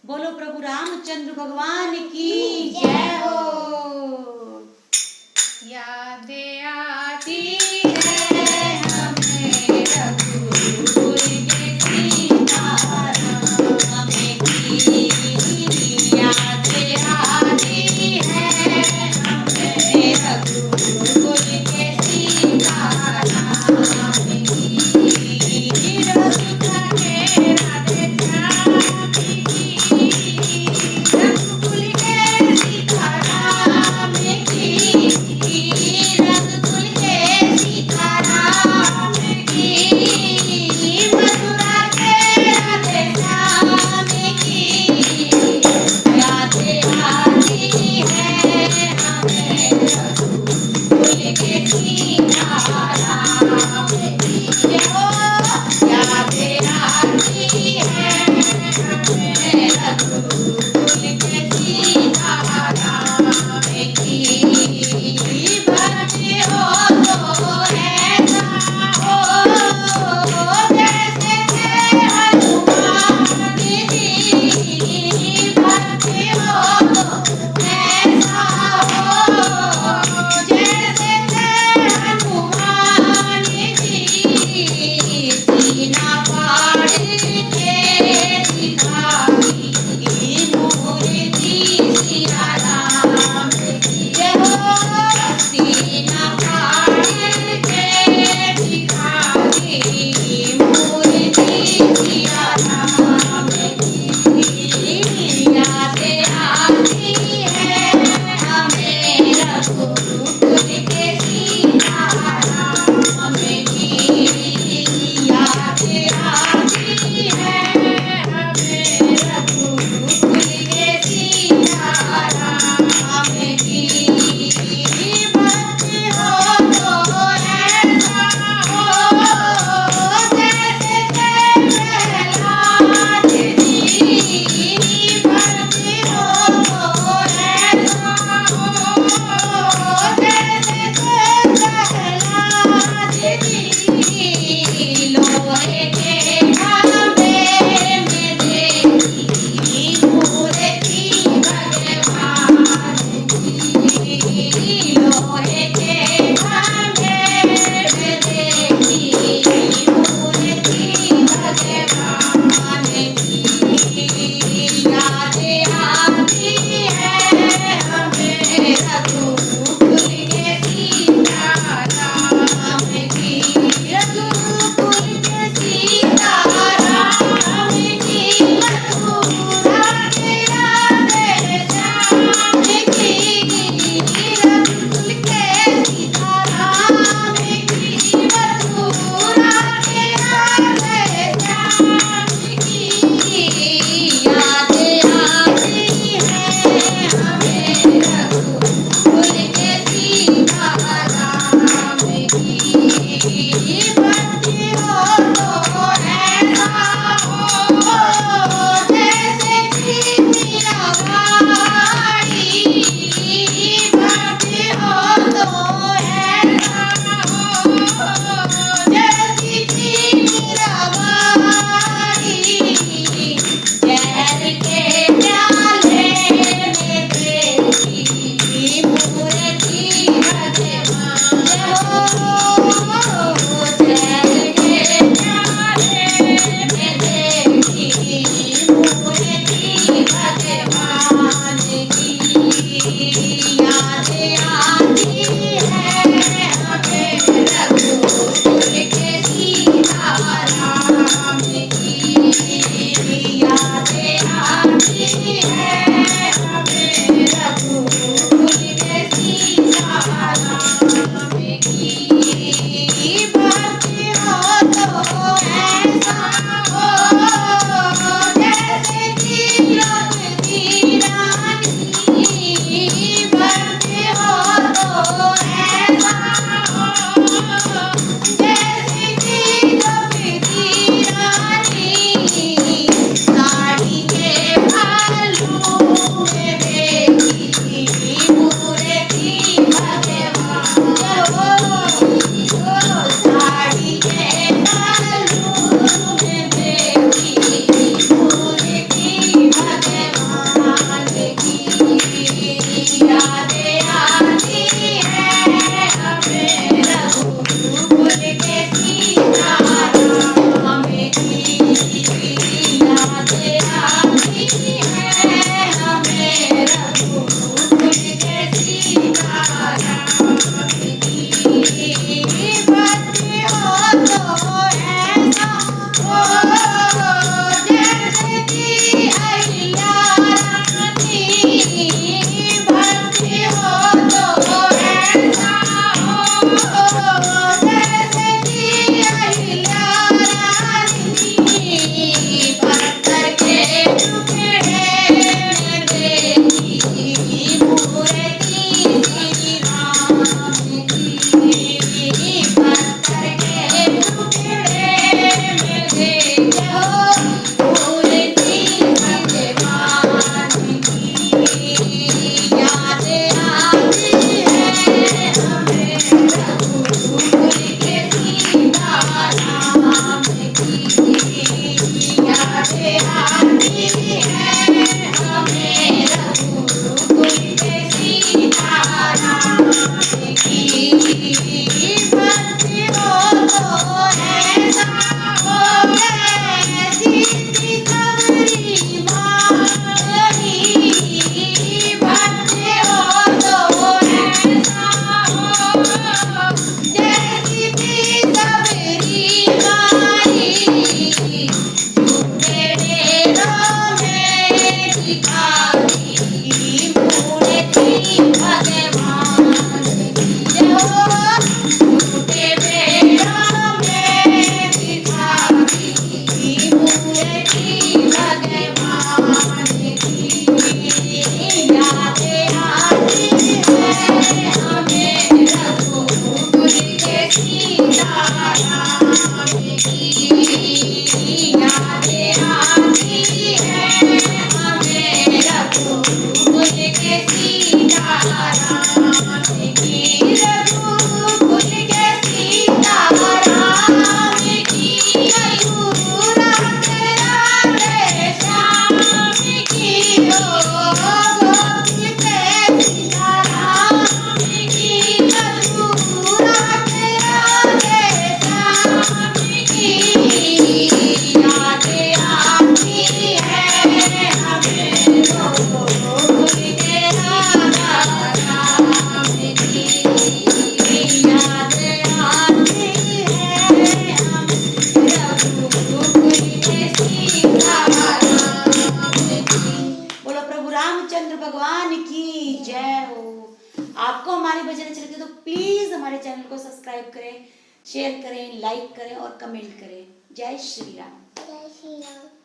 बोलो प्रभु रामचंद्र भगवान की जय हो। यादें आती है हमें रघुकुल के सीताराम की, यादें आती है हमें रघुकुल के सीताराम की, रघुकुल के राधे श्याम की, रघुकुल के सीताराम की, रघुकुल के सीताराम की, मथुरा के राधे श्याम की, यादें आती है हमें रघुकुल के सीताराम की, हो यादें आती है हमें रघुकुल के सीताराम की, भक्ति हो तो ऐसा हो जैसे थे हनुमान जी, भक्ति हो तो ऐसा हो जैसे थे हनुमान जी, सीना फाड़ के दिखाई मूर्ति सिया राम की, हो सीना फाड़ के दिखाई मूर्ति सिया राम की, यादें आती है हमें रघुकुल के सीताराम की, यादें आती है हमें रघुकुल के सीताराम की, भक्ति हो तो ऐसा हो जैसे थे प्रहलाद जी, भक्ति हो तो ऐसा हो जैसे थे प्रहलाद जी, लोहे के खंभे में देखी मूर्ति भगवान की, लोहे के खंभे में देखी मूर्ति भगवान की, यादें आती है हमें रघुकुल के सीताराम की, रघुकुल के सीताराम की, मथुरा के राधे श्याम की, रघुकुल के सीताराम की, मथुरा के राधे श्याम की, यादें आती है हमें रघुकुल के सीताराम की, भक्ति हो तो ऐसा हो जैसे थी मीराबाई, भक्ति हो तो ऐसा हो जैसी थी मीराबाई, जहर के प्याले में देखी मूर्ति भगवान, हो जहर के प्याले में देखी मूर्ति भगवान की, यादें आती है हमें रघुकुल के सीताराम की, यादें आती है हमें रघुकुल के सीताराम की, भक्ति हो तो ऐसा हो जैसे थी द्रौपदी रानी, भक्ति हो तो ऐसा हो जैसे थी द्रौपदी रानी, साड़ी आती है हमें रघुकुल के सीताराम की भक्ति हो तो ऐसा होवे जिसकी सबरी मांगनी भक्ति हो तो ऐसा हो जैसी थी सबरी माई झूठे डेरों में भिखारी मूर्ति भगवान की हो झूठे डेरों में भिखारी मूर्ति भगवान की यादें आती है हमें रघुकुल के सीताराम की यादें आती है हमें रघुकुल के सीताराम की रघुकुल के सीताराम की मयूरा तेरा रे श्याम की हो गोकुल के सीताराम की मयूरा तेरा रे श्याम की यादें आती है हमें गोकुल के राधा राम की यादें आती है हमें रघुकुल के सीताराम की। बोलो प्रभु रामचंद्र भगवान की जय हो। आपको हमारे भजन अच्छे लगते तो प्लीज हमारे चैनल को सब्सक्राइब करें, शेयर करें, लाइक करें और कमेंट करें। जय श्री राम। जय श्री राम।